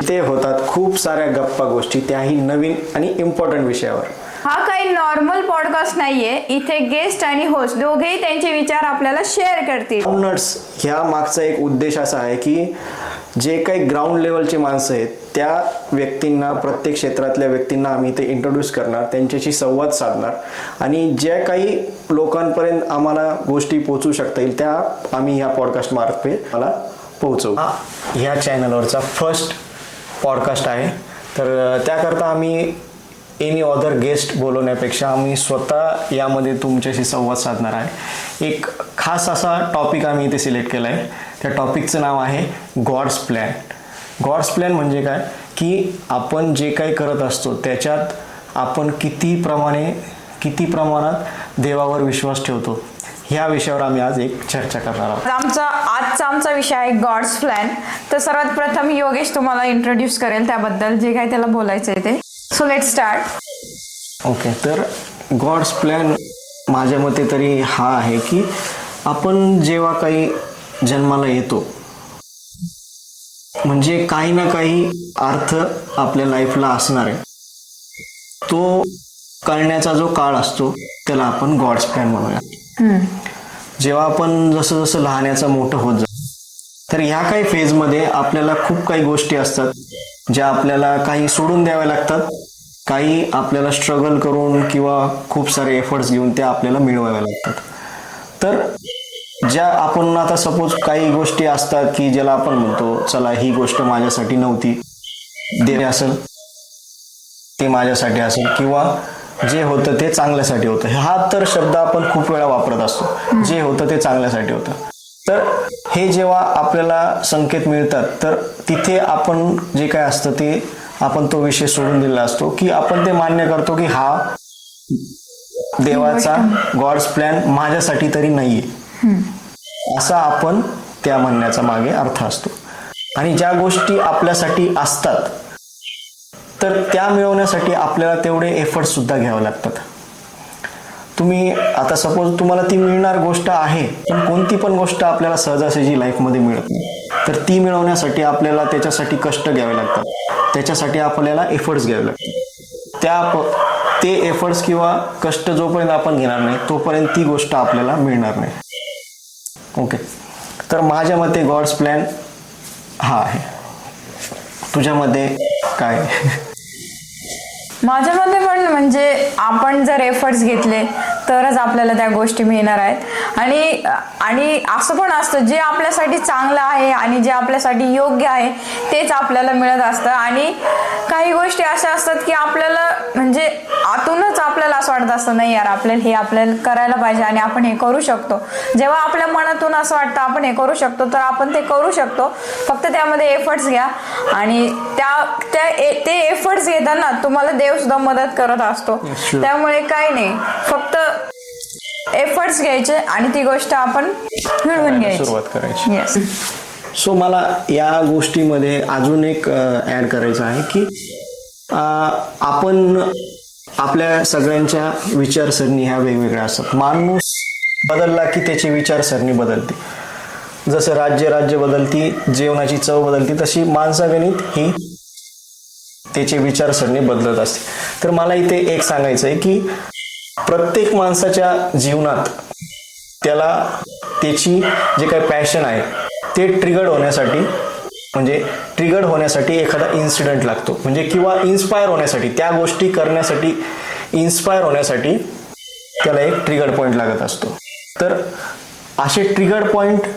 ते होतात खूप साऱ्या गप्पा गोष्टी, त्याही नवीन आणि इम्पॉर्टंट विषयावर. हा काही नॉर्मल पॉडकास्ट नाहीये. इथे गेस्ट आणि होस्ट दोघेही त्यांचे विचार आपल्याला शेअर करतील. ग्राउंडनट्स ह्या मागचा एक उद्देश असा आहे की जे काही ग्राउंड लेवलचे माणसं आहेत त्या व्यक्तींना, प्रत्येक क्षेत्रातल्या व्यक्तींना आम्ही इथे इंट्रोड्यूस करणार, त्यांच्याशी संवाद साधणार आणि ज्या काही लोकांपर्यंत आम्हाला गोष्टी पोहोचू शकता येईल त्या आम्ही ह्या पॉडकास्ट मार्फत मला पोहोचवू. ह्या चॅनलवरचा फर्स्ट पॉडकास्ट आहे, तर त्याकरता आम्ही एनी अदर गेस्ट बोलवण्यापेक्षा आम्ही स्वतः यामध्ये तुमच्याशी संवाद साधणार आहे. एक खास असा टॉपिक आम्ही इथे सिलेक्ट केला आहे. त्या टॉपिकचं नाव आहे गॉड्स प्लॅन. गॉड्स प्लॅन म्हणजे काय की आपण जे काही करत असतो त्याच्यात आपण किती प्रमाणात देवावर विश्वास ठेवतो, ह्या विषयावर आम्ही आज एक चर्चा करणार आहोत. आजचा विषय आहे गॉड्स प्लॅन. तर सर्वात प्रथम योगेश तुम्हाला इंट्रोड्यूस करेल त्याबद्दल जे काही त्याला बोलायचं आहे ते. So let's start. ओके, तर गॉड्स प्लॅन माझ्या मते तरी हा आहे की आपण जेव्हा काही जन्माला येतो म्हणजे काही ना काही अर्थ आपल्या लाईफला असणार आहे, तो कळण्याचा जो काळ असतो त्याला आपण गॉड्स प्लॅन म्हणूया. जेव्हा आपण जसं जसं लहानाचं मोठं होत जातो तर ह्या काही फेजमध्ये आपल्याला खूप काही गोष्टी असतात ज्या आपल्याला काही सोडून द्याव्या लागतात, काही आपल्याला स्ट्रगल करून किंवा खूप सारे एफर्ट्स घेऊन त्या आपल्याला मिळवाव्या लागतात. तर ज्या आपण आता सपोज काही गोष्टी असतात की ज्याला आपण म्हणतो चला ही गोष्ट माझ्यासाठी नव्हती, दे असेल ते माझ्यासाठी असेल, किंवा जे होतं ते चांगल्यासाठी होतं. हा तर शब्द आपण खूप वेळा वापरत असतो, जे होतं ते चांगल्यासाठी होतं. तर हे जेव्हा आपल्याला संकेत मिळतात तर तिथे आपण जे काय असतं ते आपण तो विषय सोडून दिलेला असतो की आपण ते मान्य करतो की हा देवाचा गॉड्स प्लॅन माझ्यासाठी तरी नाहीये, असा आपण त्या म्हणण्याचा मागे अर्थ असतो. आणि ज्या गोष्टी आपल्यासाठी असतात तर त्या मिळवण्यासाठी आपल्याला तेवढे एफर्ट सुद्धा घ्यावे लागतात. तुम्ही आता सपोज तुम्हाला ती मिळणार गोष्ट आहे, पण कोणती पण गोष्ट आपल्याला सहजासहजी लाईफमध्ये मिळत नाही, तर ती मिळवण्यासाठी आपल्याला त्याच्यासाठी कष्ट घ्यावे लागतात, त्याच्यासाठी आपल्याला एफर्ट्स घ्यावे लागतात. ते एफर्ट्स किंवा कष्ट जोपर्यंत आपण घेणार नाही तोपर्यंत ती गोष्ट आपल्याला मिळणार नाही. ओके, तर माझ्या मते गॉड्स प्लॅन हा आहे. तुझ्यामध्ये काय? माझ्या मते पण म्हणजे आपण जर एफर्ट्स घेतले तरच आपल्याला त्या गोष्टी मिळणार आहेत. आणि असं पण असतं जे आपल्यासाठी चांगलं आहे आणि जे आपल्यासाठी योग्य आहे तेच आपल्याला मिळत असतं. आणि काही गोष्टी अशा असतात की आपल्याला म्हणजे आतूनच आपल्याला असं वाटत असतं नाही यार आपल्याला करायला पाहिजे आणि आपण हे करू शकतो. जेव्हा आपल्या मनातून असं वाटतं आपण हे करू शकतो तर आपण ते करू शकतो. फक्त त्यामध्ये एफर्ट्स घ्या आणि ते एफर्ट्स घेताना तुम्हाला देव सुद्धा मदत करत असतो. त्यामुळे काही नाही, फक्त एफर्ट्स घ्यायचे आणि ती गोष्ट आपण मिळवून घ्यायची, सुरुवात करायची. येस. सो मला या गोष्टीमध्ये अजून एक ऍड करायचं आहे की आपण आपल्या सगळ्यांच्या विचारसरणी ह्या वेगवेगळ्या असतात. माणूस बदलला की त्याची विचारसरणी बदलते. जसं राज्य बदलती, जेवणाची चव बदलती, तशी माणसागणित ही त्याची विचारसरणी बदलत असते. तर मला इथे एक सांगायचं आहे की प्रत्येक माणसाच्या जीवनात त्याला त्याची जे काही पॅशन आहे ते ट्रिगर्ड होण्यासाठी एखादा इन्सिडेंट लागतो, म्हणजे किंवा इन्स्पायर होण्यासाठी, त्या गोष्टी करण्यासाठी इन्स्पायर होण्यासाठी त्याला एक ट्रिगर्ड पॉईंट लागत असतो. तर असे ट्रिगर्ड पॉईंट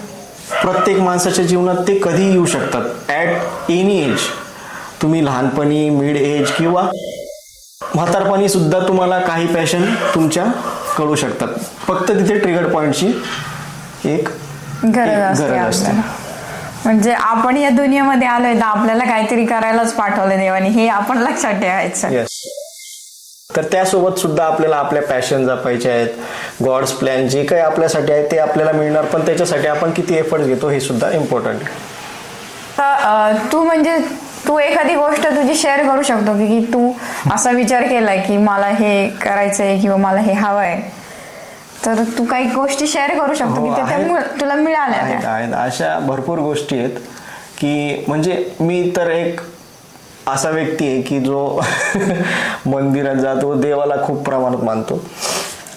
प्रत्येक माणसाच्या जीवनात ते कधीही येऊ शकतात, ॲट एनी एज. तुम्ही लहानपणी, मिड एज किंवा म्हातारपणी सुद्धा तुम्हाला काही पॅशन तुमच्या कळू शकतात. फक्त तिथे ट्रिगर पॉइंटची एक गरज असते. म्हणजे आपण या दुनियेमध्ये आलोय तर आपल्याला काहीतरी करायलाच पाठवलं देवाने, हे आपण लक्षात ठेवायचं. येस. तर त्यासोबत सुद्धा आपल्याला आपल्या पॅशन जपायचे आहेत. गॉड्स प्लॅन जे काही आपल्यासाठी आहे ते आपल्याला मिळणार, पण त्याच्यासाठी आपण किती एफर्ट्स घेतो हे सुद्धा इम्पॉर्टंट आहे. तू एखादी गोष्ट तुझी शेअर करू शकतो की तू असा विचार केलाय की मला हे करायचंय किंवा मला हे हवंय, तर तू काही गोष्टी शेअर करू शकतो की त्या तुला मिळाल्या. आहेत. अशा भरपूर गोष्टी आहेत की म्हणजे मी तर एक असा व्यक्ती आहे की जो मंदिरात जातो, देवाला खूप प्रमाणात मानतो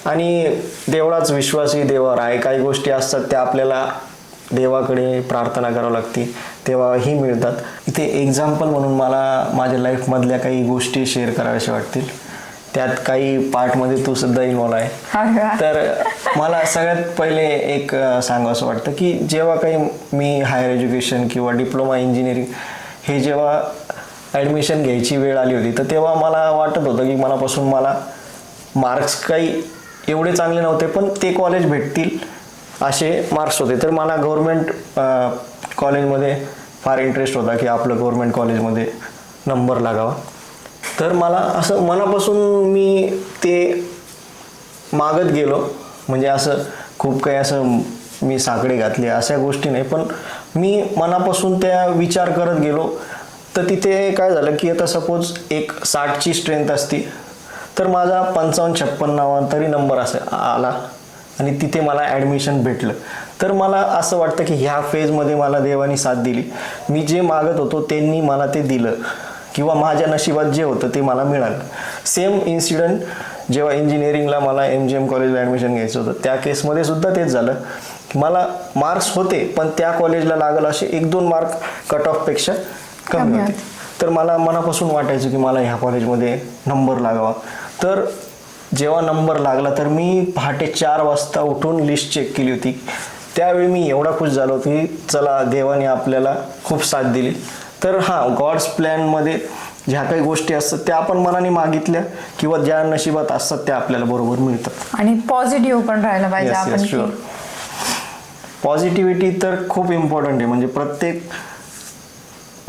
आणि तेवढाच विश्वासही देवावर आहे. काही गोष्टी असतात त्या आपल्याला देवाकडे प्रार्थना करावी लागते तेव्हाही मिळतात. इथे एक्झाम्पल म्हणून मला माझ्या लाईफमधल्या काही गोष्टी शेअर कराव्याशा वाटतील. त्यात काही पार्टमध्ये तू सुद्धा इन्व्हॉल्व आहे. तर मला सगळ्यात पहिले एक सांगावं वाटतं की जेव्हा काही मी हायर एज्युकेशन किंवा डिप्लोमा इंजिनिअरिंग हे जेव्हा ॲडमिशन घ्यायची वेळ आली होती, तर तेव्हा मला वाटत होतं की मनापासून मला मार्क्स काही एवढे चांगले नव्हते, पण ते कॉलेज भेटतील असे मार्क्स होते. तर मला गव्हर्मेंट कॉलेजमध्ये फार इंटरेस्ट होता की आपलं गव्हर्मेंट कॉलेजमध्ये नंबर लागावा. तर मला असं मनापासून मी ते मागत गेलो. म्हणजे असं खूप काही असं मी साकडे घातले अशा गोष्टी नाही, पण मी मनापासून त्या विचार करत गेलो. तर तिथे काय झालं की आता सपोज एक 60ची स्ट्रेंथ असती, तर माझा 55-56 तरी नंबर असं आला आणि तिथे मला ॲडमिशन भेटलं. तर मला असं वाटतं की ह्या फेजमध्ये मला देवानी साथ दिली. मी जे मागत होतो त्यांनी मला ते दिलं किंवा माझ्या नशिबात जे होतं ते मला मिळालं. सेम इन्सिडंट जेव्हा इंजिनिअरिंगला मला MGM कॉलेजला ॲडमिशन घ्यायचं होतं, त्या केसमध्ये सुद्धा तेच झालं. मला मार्क्स होते, पण त्या कॉलेजला लागलं असे 1-2 मार्क कट ऑफपेक्षा कमी होते. तर मला मनापासून वाटायचं की मला ह्या कॉलेजमध्ये नंबर लागावा. तर जेव्हा नंबर लागला तर मी पहाटे 4 वाजता उठून लिस्ट चेक केली होती. त्यावेळी मी एवढा खुश झालो की चला देवाने आपल्याला खूप साथ दिली. तर हां, गॉड्स प्लॅनमध्ये ज्या काही गोष्टी असतात त्या आपण मनाने मागितल्या किंवा ज्या नशिबात असतात त्या आपल्याला बरोबर मिळतात. आणि पॉझिटिव्ह पण राहायला पाहिजे आपण. पॉझिटिव्हिटी तर खूप इम्पॉर्टंट आहे. म्हणजे प्रत्येक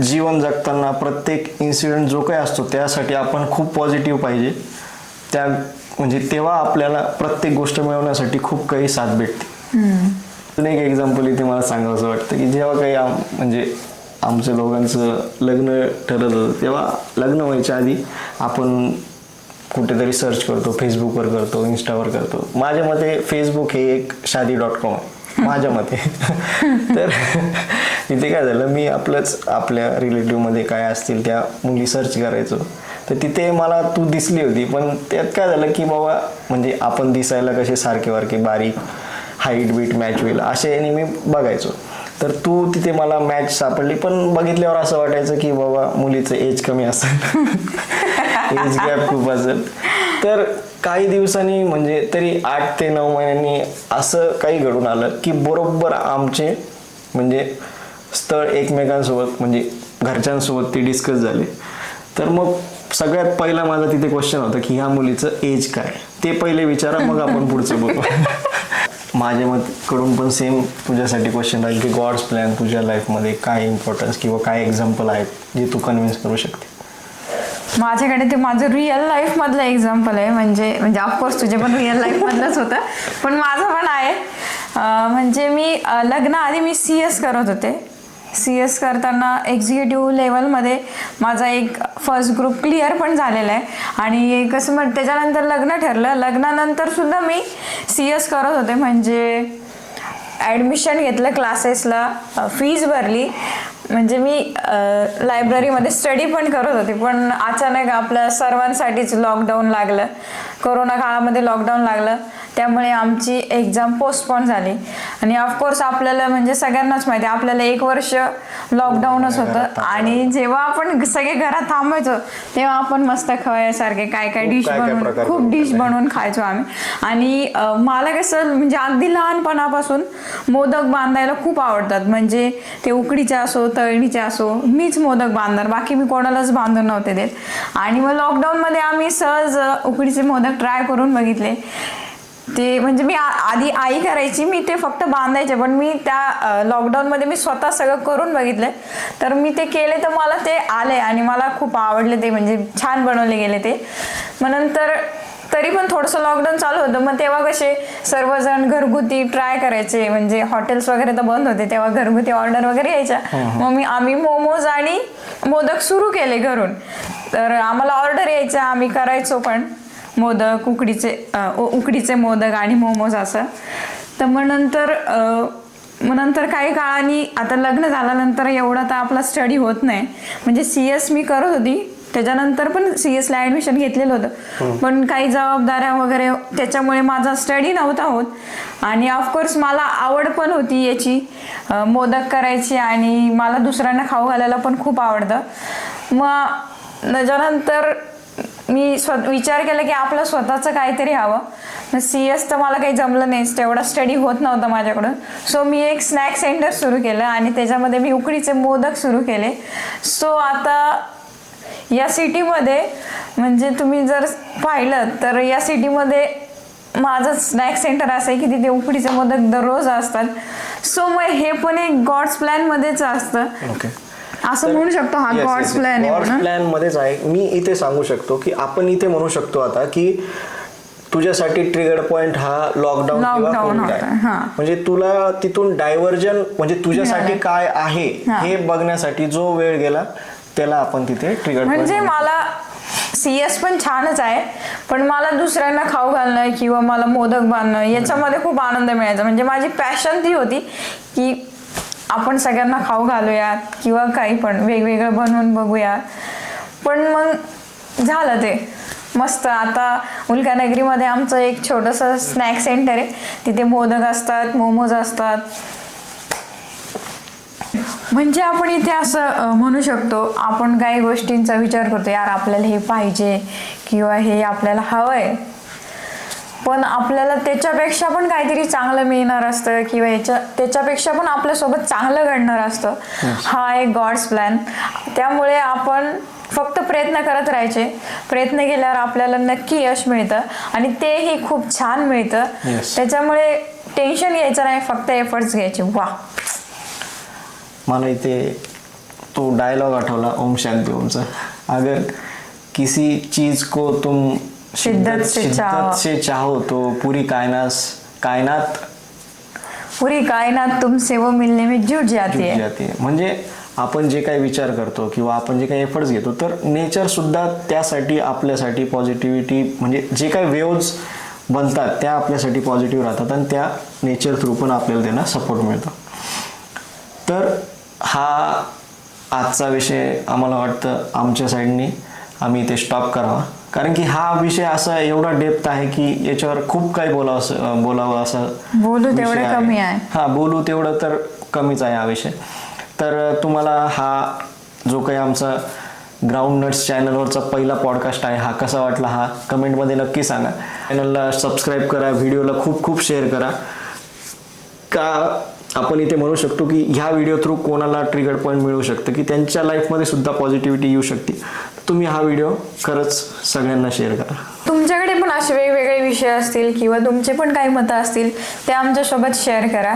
जीवन जगताना प्रत्येक इन्सिडेंट जो काही असतो त्यासाठी आपण खूप पॉझिटिव्ह पाहिजे. त्या म्हणजे तेव्हा आपल्याला प्रत्येक गोष्ट मिळवण्यासाठी खूप काही साथ भेटते. अजून एक एक्झाम्पल इथे मला सांगावंसं वाटतं की जेव्हा काही म्हणजे आमच्या दोघांचं लग्न ठरत होतं, तेव्हा लग्न व्हायच्या आधी आपण कुठेतरी सर्च करतो, फेसबुकवर करतो, इंस्टावर करतो. माझ्या मते फेसबुक हे एक शादी.com आहे माझ्या मते. तर तिथे काय झालं, मी आपल्या रिलेटिव्हमध्ये काय असतील त्या मुली सर्च करायचो. तर तिथे मला तू दिसली होती, पण त्यात काय झालं की बाबा म्हणजे आपण दिसायला कसे सारखे वारखे बारीक, हाईट बीट मॅच होईल असे मी बघायचो. तर तू तिथे मला मॅच सापडली, पण बघितल्यावर असं वाटायचं की बाबा मुलीचं एज कमी असेल, एज गॅप खूप असेल. तर काही दिवसांनी म्हणजे तरी 8 ते 9 महिन्यांनी असं काही घडून आलं की बरोबर आमचे म्हणजे स्थळ एकमेकांसोबत म्हणजे घरच्यांसोबत ते डिस्कस झाले. तर मग सगळ्यात पहिला माझा तिथे क्वेश्चन होता की ह्या मुलीचं एज काय, ते पहिले विचारा, मग आपण पुढचं बघू. माझ्या कडून पण सेम तुझ्यासाठी क्वेश्चन राहील की गॉड्स प्लॅन तुझ्या लाईफमध्ये काय इम्पॉर्टन्स किंवा काय एक्झाम्पल आहेत जे तू कन्व्हिन्स करू शकते. माझ्याकडे ते माझं रिअल लाईफ मधलं एक्झाम्पल आहे. म्हणजे ऑफकोर्स तुझे पण रिअल लाईफ मधलंच होतं, पण माझं पण आहे. म्हणजे मी लग्नाआधी मी CS करत होते. CS करताना एक्झिक्युटिव्ह लेवलमध्ये माझा एक फर्स्ट ग्रुप क्लिअर पण झालेला आहे. आणि कसं त्याच्यानंतर लग्न ठरलं. लग्नानंतर सुद्धा मी CS करत होते. म्हणजे ॲडमिशन घेतलं क्लासेसला, फीज भरली. म्हणजे मी लायब्ररीमध्ये स्टडी पण करत होते. पण अचानक आपल्या सर्वांसाठीच लॉकडाऊन लागलं. कोरोना काळामध्ये लॉकडाऊन लागलं, त्यामुळे आमची एक्झाम पोस्टपोन झाली. आणि ऑफकोर्स आपल्याला म्हणजे सगळ्यांनाच माहिती आहे आपल्याला 1 वर्ष लॉकडाऊनच होतं. आणि जेव्हा आपण सगळे घरात थांबायचो तेव्हा आपण मस्त खवयासारखे काय काय डिश बनवून खूप डिश बनवून खायचो आम्ही. आणि मला कसं म्हणजे अगदी लहानपणापासून मोदक बांधायला खूप आवडतात. म्हणजे ते उकडीचे असो तळणीचे असो, मीच मोदक बांधणार, बाकी मी कोणालाच बांधून नव्हते देत. आणि मग लॉकडाऊनमध्ये आम्ही सहज उकडीचे मोदक ट्राय करून बघितले. ते म्हणजे मी आधी आई करायची, मी ते फक्त बांधायचे, पण मी त्या लॉकडाऊनमध्ये मी स्वतः सगळं करून बघितले. तर मी ते केले तर मला ते आले आणि मला खूप आवडले ते. म्हणजे छान बनवले गेले ते. मग नंतर तरी पण थोडंसं लॉकडाऊन चालू होतं, मग तेव्हा कसे सर्वजण घरगुती ट्राय करायचे. म्हणजे हॉटेल्स वगैरे तर बंद होते, तेव्हा घरगुती ऑर्डर वगैरे यायच्या. मग आम्ही मोमोज आणि मोदक सुरू केले घरून. तर आम्हाला ऑर्डर यायच्या, आम्ही करायचो पण मोदक, उकडीचे मोदक आणि मोमोज असं. तर मग नंतर मग नंतर काही काळाने आता लग्न झाल्यानंतर एवढा तर आपला स्टडी होत नाही. म्हणजे CS मी करत होती, त्याच्यानंतर पण CS ला ऍडमिशन घेतलेलं होतं, पण काही जबाबदाऱ्या वगैरे त्याच्यामुळे माझा स्टडी नव्हता होत. आणि ऑफकोर्स मला आवड पण होती याची, मोदक करायची, आणि मला दुसऱ्यांना खाऊ घालायला पण खूप आवडतं. मग त्याच्यानंतर मी विचार केला की आपलं स्वतःचं काहीतरी हवं. CS तर मला काही जमलं नाही, तेवढा स्टडी होत नव्हता माझ्याकडून. सो मी एक स्नॅक सेंटर सुरू केलं आणि त्याच्यामध्ये मी उकडीचे मोदक सुरू केले. सो आता या सिटीमध्ये, म्हणजे तुम्ही जर पाहिलं तर या सिटीमध्ये माझं स्नॅक सेंटर असं आहे की तिथे उकडीचे मोदक दररोज असतात. सो मग हे पण एक गॉड्स प्लॅन मध्येच असतं, असं म्हणू शकतो. हा गॉड्स प्लॅन आहे. गॉड्स प्लॅन मध्येच आहे. मी इथे सांगू शकतो की आपण इथे म्हणू शकतो आता की तुझ्यासाठी ट्रिगर पॉइंट हा लॉकडाऊन किंवा कोविड आहे. म्हणजे तुला तिथून डायव्हर्जन, म्हणजे तुझ्यासाठी काय आहे हे बघण्यासाठी जो वेळ गेला त्याला आपण तिथे ट्रिगर पॉइंट. म्हणजे मला CS पण छानच आहे, पण मला दुसऱ्यांना खाऊ घालणं किंवा मला मोदक बांधणं याच्यामध्ये खूप आनंद मिळायचा. म्हणजे माझी पॅशन ती होती की आपण सगळ्यांना खाऊ घालूयात किंवा काही पण वेगवेगळं बनवून बघूया. पण मग झालं ते मस्त. आता उल्कानगरीमध्ये आमचं एक छोटंसं स्नॅक सेंटर आहे, तिथे मोदक असतात, मोमोज असतात. म्हणजे आपण इथे असं म्हणू शकतो, आपण काही गोष्टींचा विचार करतो, यार आपल्याला हे पाहिजे किंवा हे आपल्याला हवंय, पण आपल्याला त्याच्यापेक्षा पण काहीतरी चांगलं मिळणार असतं किंवा त्याच्यापेक्षा पण आपल्यासोबत चांगलं घडणार असतं. हा एक गॉड्स प्लॅन. त्यामुळे आपण फक्त प्रयत्न करत राहायचे. प्रयत्न केल्यावर आपल्याला नक्की यश मिळतं आणि तेही खूप छान मिळतं. त्याच्यामुळे टेन्शन घ्यायचं नाही, फक्त एफर्ट्स घ्यायचे. वा, मला इथे तो डायलॉग आठवला ओम शांती ओमचा, अगर किसी चीज को तुम शिद्दत से चाहो तो पूरी कायनात तुमसे वो मिलने में जुट जाती है. म्हणजे आपण जे काही विचार करतो किंवा आपण जे काही एफर्ट्स घेतो तर नेचर सुद्धा त्यासाठी आपल्यासाठी पॉझिटिव्हिटी, म्हणजे जे काही वेव्ज बनतात त्या आपल्यासाठी पॉझिटिव्ह राहतात आणि त्या नेचर थ्रू पण आपल्याला त्यांना सपोर्ट मिळतो. तर हा आजचा विषय आम्हाला वाटतं आमच्या साईडनी आम्ही इथे स्टॉप करावा, कारण की हा विषय असा एवढा डेप्थ आहे की याच्यावर खूप काही बोलावं असं बोलू तेवढं कमी आहे. हा, बोलू तेवढं तर कमीच आहे हा विषय. तर तुम्हाला हा जो काही आमचा ग्राउंड नट्स चॅनलवरचा पहिला पॉडकास्ट आहे हा कसा वाटला हा कमेंटमध्ये नक्की सांगा. चॅनलला सबस्क्राईब करा, व्हिडिओला खूप खूप शेअर करा. का आपण इथे म्हणू शकतो की ह्या व्हिडिओ थ्रू कोणाला ट्रिगर पॉईंट मिळू शकतं की त्यांच्या लाईफमध्ये सुद्धा पॉझिटिव्हिटी येऊ शकते. तुम्ही हा व्हिडिओ खरंच सगळ्यांना शेअर करा. तुमच्याकडे पण असे वेगवेगळे विषय असतील किंवा तुमचे पण काही मतं असतील ते आमच्यासोबत शेअर करा.